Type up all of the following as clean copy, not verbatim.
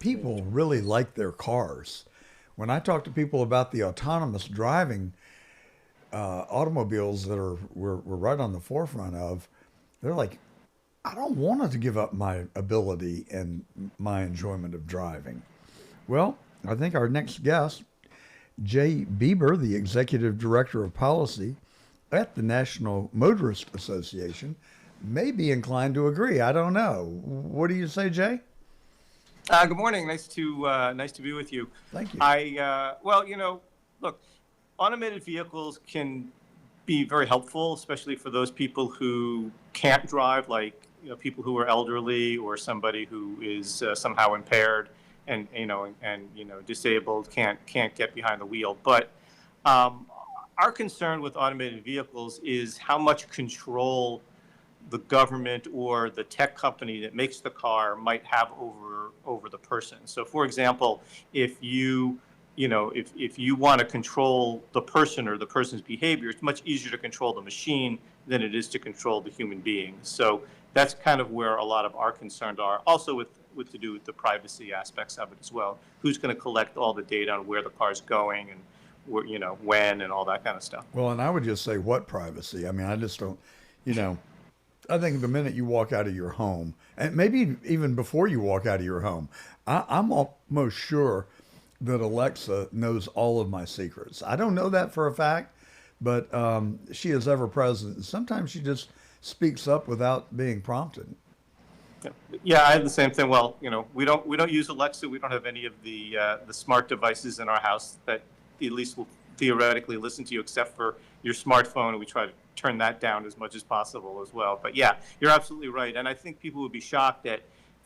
people really like their cars. When I talk to people about the autonomous driving automobiles that we're right on the forefront of, they're like, I don't want to give up my ability and my enjoyment of driving. Well, I think our next guest, Jay Beeber, the Executive Director of Policy at the National Motorist Association, may be inclined to agree. I don't know. What do you say, Jay? Good morning. Nice to be with you. Thank you. Well, look, automated vehicles can be very helpful, especially for those people who can't drive, like people who are elderly or somebody who is somehow impaired and disabled, can't get behind the wheel. But our concern with automated vehicles is how much control the government or the tech company that makes the car might have over the person. So, for example, if you want to control the person or the person's behavior, it's much easier to control the machine than it is to control the human being. So that's kind of where a lot of our concerns are. Also with to do with the privacy aspects of it as well. Who's going to collect all the data on where the car's going and where, when and all that kind of stuff. Well, and I would just say, what privacy? I mean, I just don't, you know, I think the minute you walk out of your home, and maybe even before you walk out of your home, I'm almost sure that Alexa knows all of my secrets. I don't know that for a fact, but she is ever present. Sometimes she just speaks up without being prompted. Yeah, I have the same thing. Well, we don't use Alexa. We don't have any of the smart devices in our house that at least will theoretically listen to you, except for your smartphone, and we try to turn that down as much as possible as well. But yeah, you're absolutely right, and I think people would be shocked at,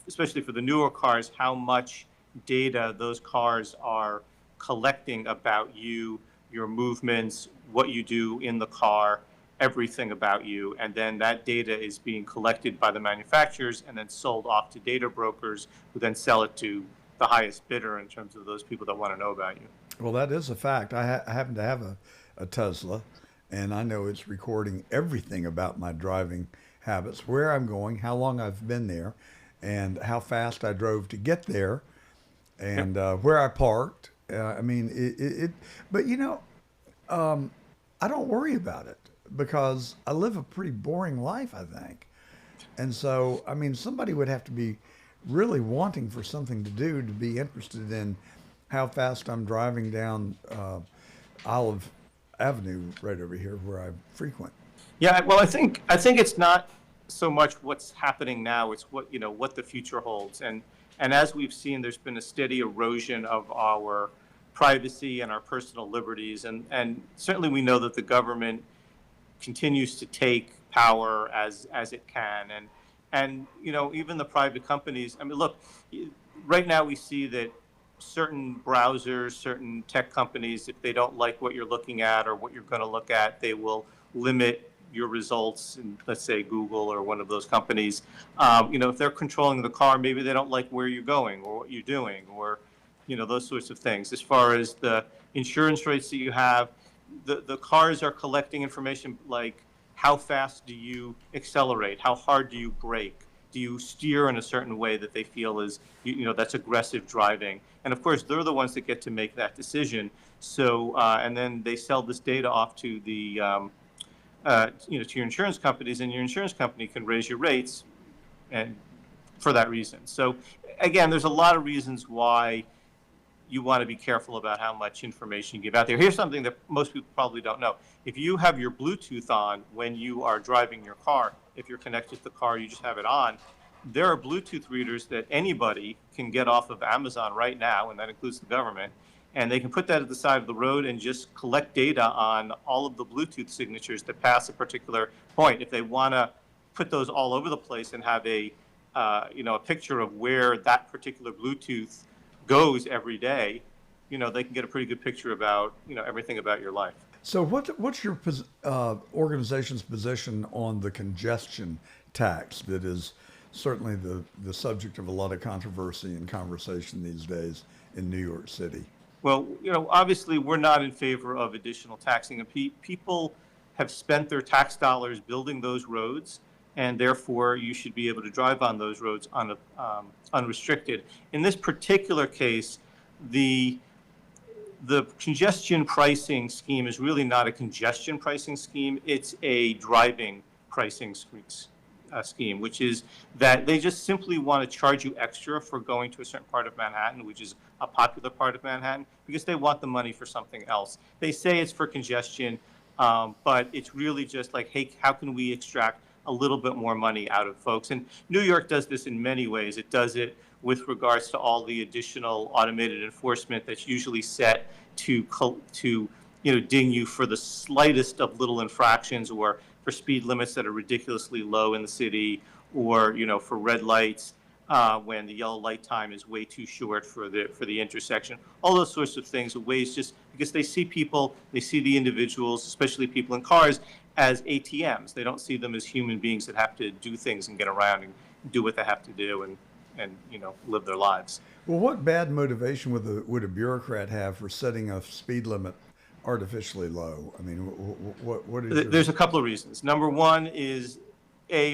especially for the newer cars, how much data those cars are collecting about you, your movements, what you do in the car, everything about you, and then that data is being collected by the manufacturers and then sold off to data brokers who then sell it to the highest bidder in terms of those people that want to know about you. Well, that is a fact. I happen to have a Tesla, and I know it's recording everything about my driving habits, where I'm going, how long I've been there, and how fast I drove to get there, and where I parked. I mean, but I don't worry about it because I live a pretty boring life, I think. And so, I mean, somebody would have to be really wanting for something to do to be interested in how fast I'm driving down Olive Avenue right over here where I frequent. Yeah, well, I think it's not so much what's happening now; it's what the future holds. And as we've seen, there's been a steady erosion of our privacy and our personal liberties, and certainly we know that the government continues to take power as it can, and even the private companies. I mean, look, right now we see that certain browsers, certain tech companies, if they don't like what you're looking at or what you're going to look at, they will limit your results in, let's say, Google or one of those companies. If they're controlling the car, maybe they don't like where you're going or what you're doing or, those sorts of things. As far as the insurance rates that you have, the cars are collecting information like how fast do you accelerate? How hard do you brake? Do you steer in a certain way that they feel is, that's aggressive driving? And of course, they're the ones that get to make that decision. So, and then they sell this data off to the, to your insurance companies, and your insurance company can raise your rates, and for that reason. So, again, there's a lot of reasons why you want to be careful about how much information you give out there. Here's something that most people probably don't know. If you have your Bluetooth on when you are driving your car, if you're connected to the car, you just have it on, there are Bluetooth readers that anybody can get off of Amazon right now, and that includes the government, and they can put that at the side of the road and just collect data on all of the Bluetooth signatures that pass a particular point. If they want to put those all over the place and have a picture of where that particular Bluetooth goes every day, they can get a pretty good picture about, everything about your life. So what's your organization's position on the congestion tax that is certainly the subject of a lot of controversy and conversation these days in New York City? Well, obviously we're not in favor of additional taxing. And people have spent their tax dollars building those roads, and therefore you should be able to drive on those roads unrestricted. In this particular case, the congestion pricing scheme is really not a congestion pricing scheme. It's a driving pricing scheme, which is that they just simply want to charge you extra for going to a certain part of Manhattan, which is a popular part of Manhattan, because they want the money for something else. They say it's for congestion, but it's really just like, hey, how can we extract a little bit more money out of folks? And New York does this in many ways. It does it with regards to all the additional automated enforcement that's usually set to ding you for the slightest of little infractions, or for speed limits that are ridiculously low in the city, or for red lights when the yellow light time is way too short for the intersection. All those sorts of things, ways, just because they see the individuals, especially people in cars, as ATMs. They don't see them as human beings that have to do things and get around and do what they have to do and live their lives. Well, what bad motivation would a bureaucrat have for setting a speed limit artificially low? I mean, what is There's a couple of reasons. Number one is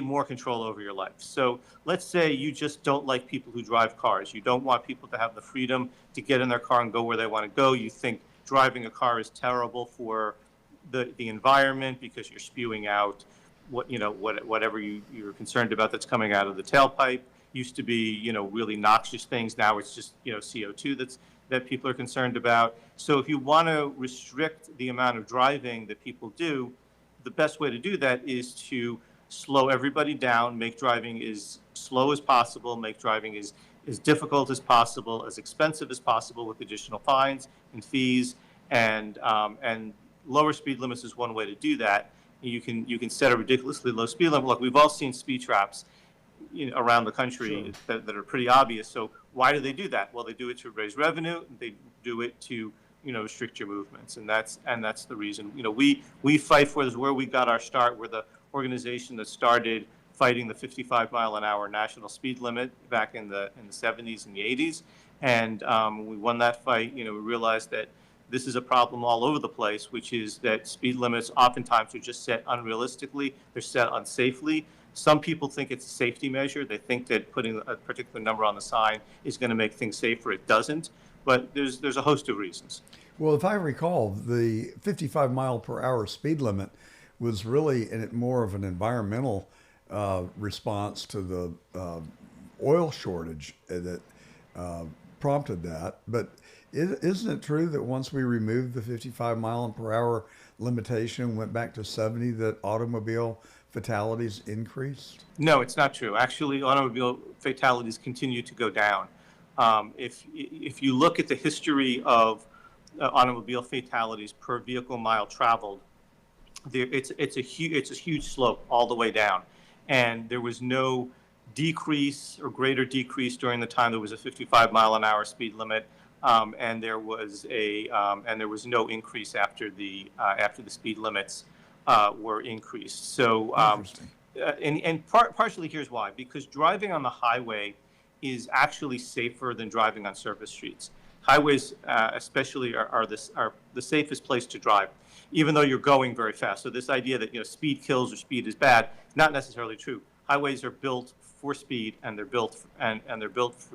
more control over your life. So let's say you just don't like people who drive cars. You don't want people to have the freedom to get in their car and go where they want to go. You think driving a car is terrible for the environment because you're spewing out whatever you're concerned about that's coming out of the tailpipe. Used to be really noxious things. Now it's just CO2 that people are concerned about. So if you want to restrict the amount of driving that people do, the best way to do that is to slow everybody down, make driving as slow as possible, make driving as difficult as possible, as expensive as possible with additional fines and fees, and lower speed limits is one way to do that. You can set a ridiculously low speed limit. Look, we've all seen speed traps around the country. Sure. that are pretty obvious. So why do they do that? Well, they do it to raise revenue. They do it to restrict your movements, and that's the reason. We fight for this. Where we got our start. We're the organization that started fighting the 55-mile-an-hour national speed limit back in the 70s and the 80s, and we won that fight. We realized that this is a problem all over the place, which is that speed limits oftentimes are just set unrealistically. They're set unsafely. Some people think it's a safety measure. They think that putting a particular number on the sign is going to make things safer. It doesn't. But there's a host of reasons. Well, if I recall, the 55-mile-per-hour speed limit was really more of an environmental response to the oil shortage that prompted that. But isn't it true that once we removed the 55-mile-per-hour limitation, went back to 70, that automobile fatalities increased? No, it's not true. Actually, automobile fatalities continue to go down. If you look at the history of automobile fatalities per vehicle mile traveled, it's a huge slope all the way down, and there was no decrease or greater decrease during the time there was a 55-mile-an-hour speed limit, and there was no increase after the speed limits were increased. So, partially here's why: because driving on the highway is actually safer than driving on surface streets. Highways, especially, are the safest place to drive, even though you're going very fast. So this idea that speed kills or speed is bad, not necessarily true. Highways are built for speed, and they're built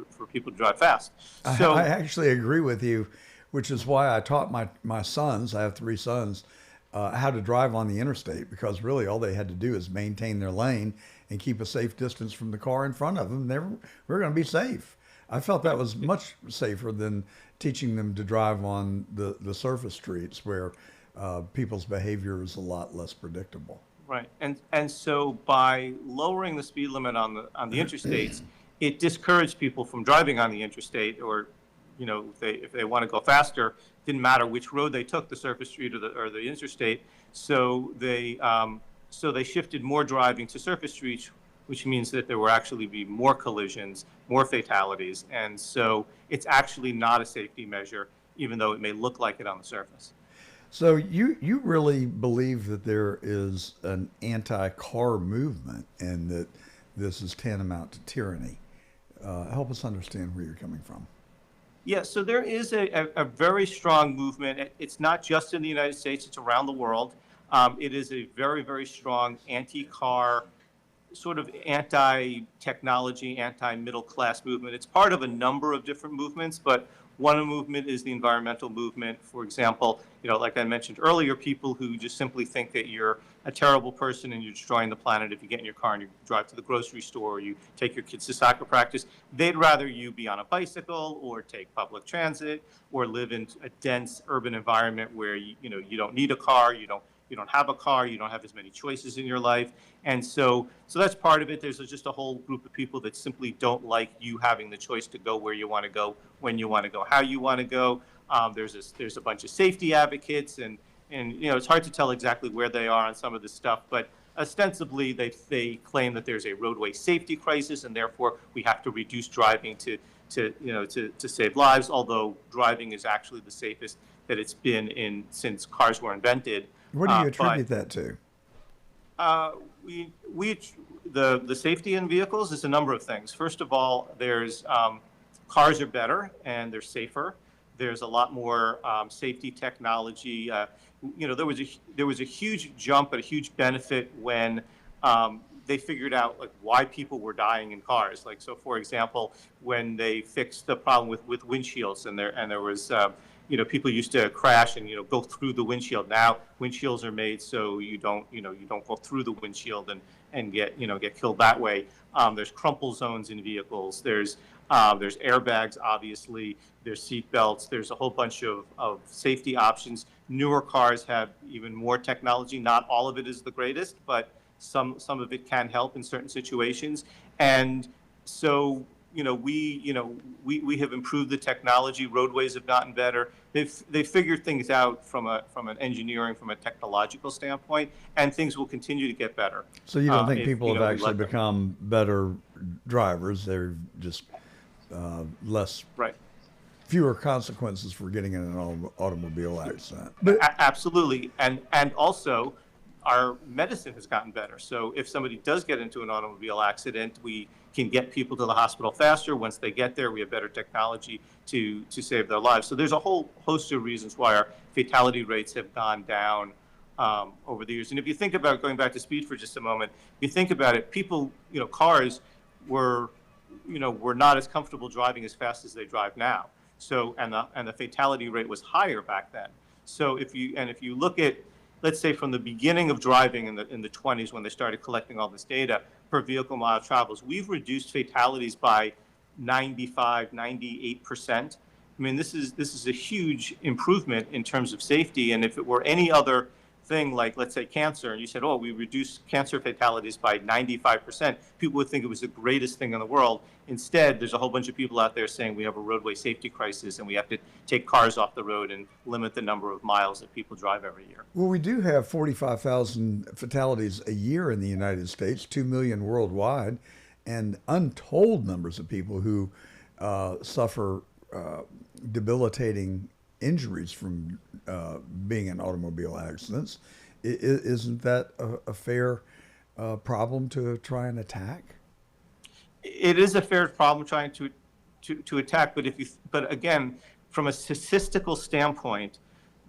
for people to drive fast. So I actually agree with you, which is why I taught my sons. I have 3 sons. How to drive on the interstate, because really all they had to do is maintain their lane and keep a safe distance from the car in front of them. We're going to be safe. I felt that was much safer than teaching them to drive on the surface streets where people's behavior is a lot less predictable. Right, and so by lowering the speed limit on the interstates, it discouraged people from driving on the interstate, or if they want to go faster, didn't matter which road they took, the surface street or the interstate. So they shifted more driving to surface streets, which means that there will actually be more collisions, more fatalities, and so it's actually not a safety measure, even though it may look like it on the surface. So you really believe that there is an anti-car movement, and that this is tantamount to tyranny. Help us understand where you're coming from. Yeah, so there is a very strong movement. It's not just in the United States, it's around the world. It is a very, very strong anti-car sort of anti-technology, anti-middle class movement. It's part of a number of different movements, but one movement is the environmental movement. For example, like I mentioned earlier, people who just simply think that you're a terrible person and you're destroying the planet if you get in your car and you drive to the grocery store or you take your kids to soccer practice. They'd rather you be on a bicycle or take public transit or live in a dense urban environment where you don't need a car, you don't have a car, you don't have as many choices in your life. And so that's part of it. There's just a whole group of people that simply don't like you having the choice to go where you want to go, when you want to go, how you want to go. There's a bunch of safety advocates, and it's hard to tell exactly where they are on some of this stuff, but ostensibly they claim that there's a roadway safety crisis, and therefore we have to reduce driving to save lives, although driving is actually the safest that it's been since cars were invented. What do you attribute that to? The safety in vehicles is a number of things. First of all, there's cars are better and they're safer. There's a lot more safety technology. There was a huge jump, a huge benefit when they figured out like why people were dying in cars. Like, so for example, when they fixed the problem with windshields, and there was people used to crash and go through the windshield. Now windshields are made so you don't go through the windshield and get killed that way. There's crumple zones in vehicles. There's airbags, obviously. There's seat belts. There's a whole bunch of safety options. Newer cars have even more technology. Not all of it is the greatest, but some of it can help in certain situations. And so we have improved the technology. Roadways have gotten better. They've figured things out from an engineering, from a technological standpoint, and things will continue to get better. So you don't think people have actually become better drivers? They're just less, right, fewer consequences for getting in an automobile accident. Absolutely, and also our medicine has gotten better. So if somebody does get into an automobile accident, we can get people to the hospital faster. Once they get there, we have better technology to save their lives. So there's a whole host of reasons why our fatality rates have gone down over the years. And if you think about, going back to speed for just a moment, if you think about it, people, cars were not as comfortable driving as fast as they drive now. So, and the fatality rate was higher back then. So if you look at, let's say from the beginning of driving in the 20s, when they started collecting all this data per vehicle mile travels, we've reduced fatalities by 95, 98%. I mean, this is a huge improvement in terms of safety. And if it were any other thing, like let's say cancer, and you said, oh, we reduced cancer fatalities by 95%, people would think it was the greatest thing in the world. Instead, there's a whole bunch of people out there saying we have a roadway safety crisis and we have to take cars off the road and limit the number of miles that people drive every year. Well, we do have 45,000 fatalities a year in the United States, 2 million worldwide, and untold numbers of people who suffer debilitating injuries from being in automobile accidents. Isn't that a fair problem to try and attack? It is a fair problem trying to attack, but again, from a statistical standpoint,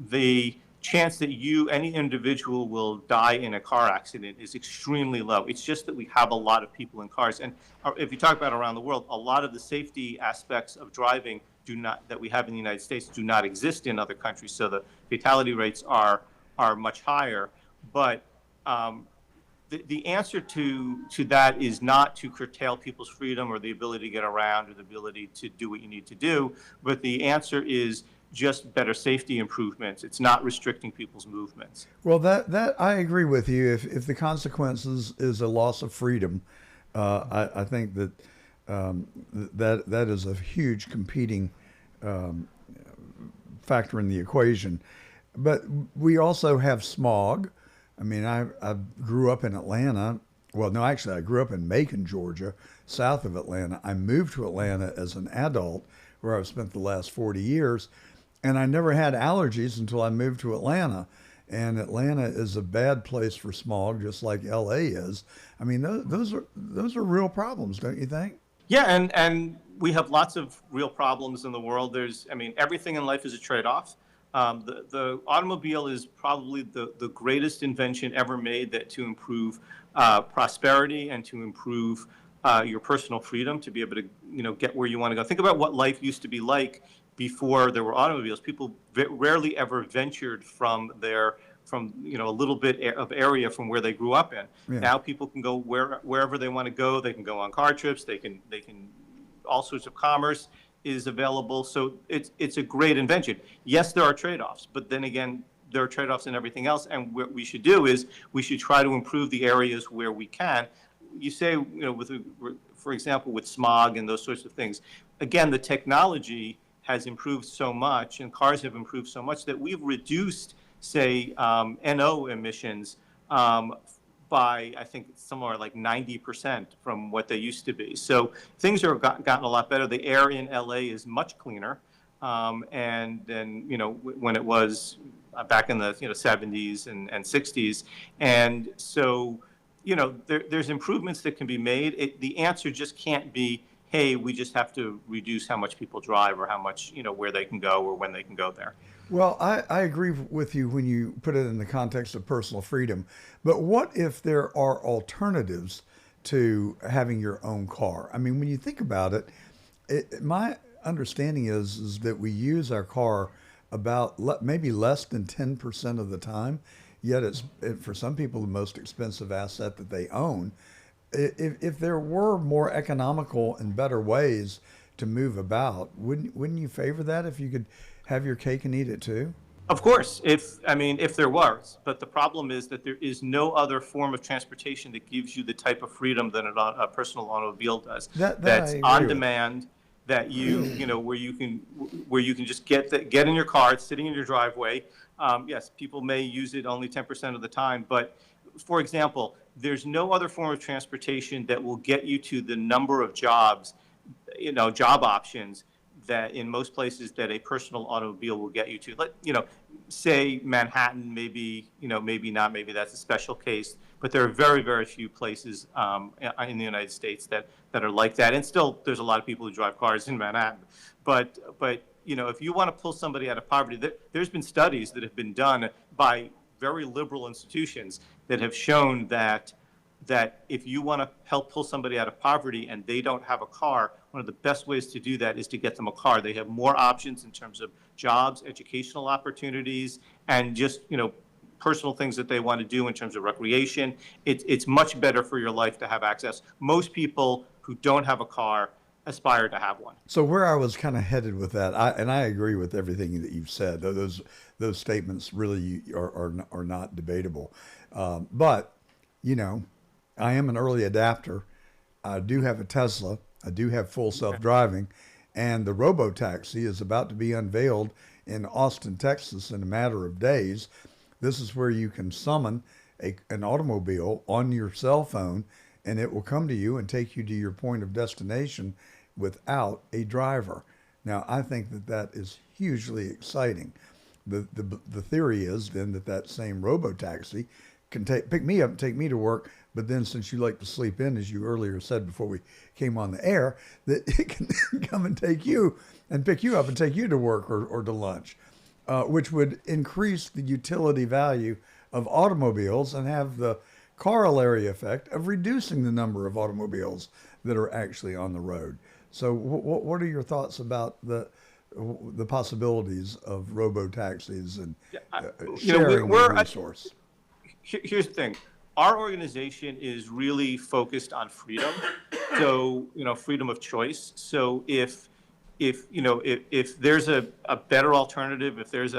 the chance that any individual will die in a car accident is extremely low. It's just that we have a lot of people in cars, and if you talk about around the world, a lot of the safety aspects of driving that we have in the United States do not exist in other countries. So the fatality rates are much higher. But the answer to that is not to curtail people's freedom or the ability to get around or the ability to do what you need to do. But the answer is just better safety improvements. It's not restricting people's movements. Well, that I agree with you. If the consequences is a loss of freedom, I think that that is a huge competing factor in the equation. But we also have smog. I mean, I grew up in Atlanta. Well, no, actually, I grew up in Macon, Georgia, south of Atlanta. I moved to Atlanta as an adult, where I've spent the last 40 years, and I never had allergies until I moved to Atlanta. And Atlanta is a bad place for smog, just like LA is. I mean, those are real problems, don't you think? Yeah, and we have lots of real problems in the world. Everything in life is a trade-off. The automobile is probably the greatest invention ever made to improve prosperity and to improve your personal freedom to be able to, get where you want to go. Think about what life used to be like before there were automobiles. People rarely ever ventured from a little bit of area from where they grew up in. Yeah. Now people can go wherever they want to go. They can go on car trips. They can all sorts of commerce is available. So it's a great invention. Yes, there are trade-offs, but then again, there are trade-offs in everything else. And what we should do is we should try to improve the areas where we can. You say, for example, with smog and those sorts of things. Again, the technology has improved so much and cars have improved so much that we've reduced, say, NO emissions by, I think, somewhere like 90% from what they used to be. So things are gotten a lot better. The air in LA is much cleaner. And then, when it was back in the 70s and 60s. And so, there's improvements that can be made. The answer just can't be, hey, we just have to reduce how much people drive or how much, where they can go or when they can go there. Well, I agree with you when you put it in the context of personal freedom. But what if there are alternatives to having your own car? I mean, when you think about it, my understanding is that we use our car about maybe less than 10% of the time. Yet it's, for some people, the most expensive asset that they own. If there were more economical and better ways to move about, wouldn't you favor that if you could have your cake and eat it too? Of course, if there was. But the problem is that there is no other form of transportation that gives you the type of freedom that a personal automobile does. That's on demand. That where you can just get in your car, it's sitting in your driveway. Yes, people may use it only 10% of the time, but for example, there's no other form of transportation that will get you to the number of jobs, job options that in most places that a personal automobile will get you to. Say Manhattan, maybe not, maybe that's a special case, but there are very, very few places in the United States that are like that. And still, there's a lot of people who drive cars in Manhattan. But if you want to pull somebody out of poverty, there's been studies that have been done by very liberal institutions that have shown that if you want to help pull somebody out of poverty and they don't have a car, one of the best ways to do that is to get them a car. They have more options in terms of jobs, educational opportunities, and just, personal things that they want to do in terms of recreation. It's much better for your life to have access. Most people who don't have a car aspire to have one. So where I was kind of headed with that, I agree with everything that you've said. Those statements really are not debatable. But I am an early adapter. I do have a Tesla. I do have full self-driving, and the Robotaxi is about to be unveiled in Austin, Texas, in a matter of days. This is where you can summon an automobile on your cell phone, and it will come to you and take you to your point of destination without a driver. Now, I think that is hugely exciting. The theory is then that same Robotaxi can pick me up and take me to work, but then since you like to sleep in, as you earlier said before we came on the air, that it can come and take you and pick you up and take you to work or to lunch, which would increase the utility value of automobiles and have the corollary effect of reducing the number of automobiles that are actually on the road. So what are your thoughts about the possibilities of robo-taxis and sharing the resource? Here's the thing. Our organization is really focused on freedom. So, freedom of choice. So if there's a better alternative, if there's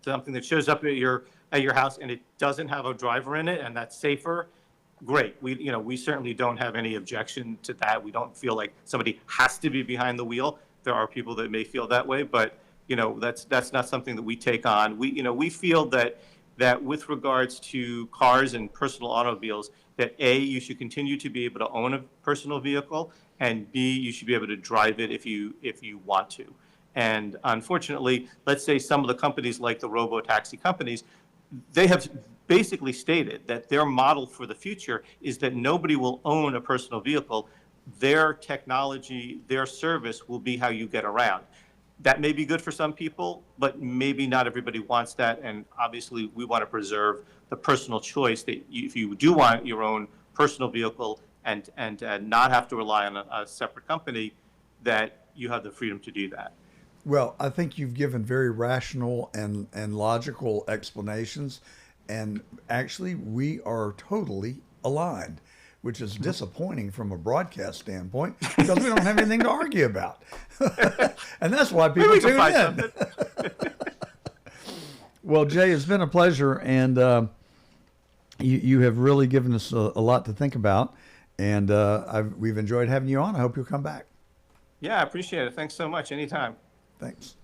something that shows up at your house and it doesn't have a driver in it and that's safer, great. We certainly don't have any objection to that. We don't feel like somebody has to be behind the wheel. There are people that may feel that way, but that's not something that we take on. We feel that with regards to cars and personal automobiles, that A, you should continue to be able to own a personal vehicle, and B, you should be able to drive it if you want to. And unfortunately, let's say some of the companies like the Robotaxi companies, they have basically stated that their model for the future is that nobody will own a personal vehicle. Their technology, their service will be how you get around. that may be good for some people, but maybe not everybody wants that. And obviously, we want to preserve the personal choice that if you do want your own personal vehicle and not have to rely on a separate company, that you have the freedom to do that. Well, I think you've given very rational and logical explanations. And actually, we are totally aligned, which is disappointing from a broadcast standpoint because we don't have anything to argue about. And that's why people tune in. Well, Jay, it's been a pleasure. And you have really given us a lot to think about. And we've enjoyed having you on. I hope you'll come back. Yeah, I appreciate it. Thanks so much. Anytime. Thanks.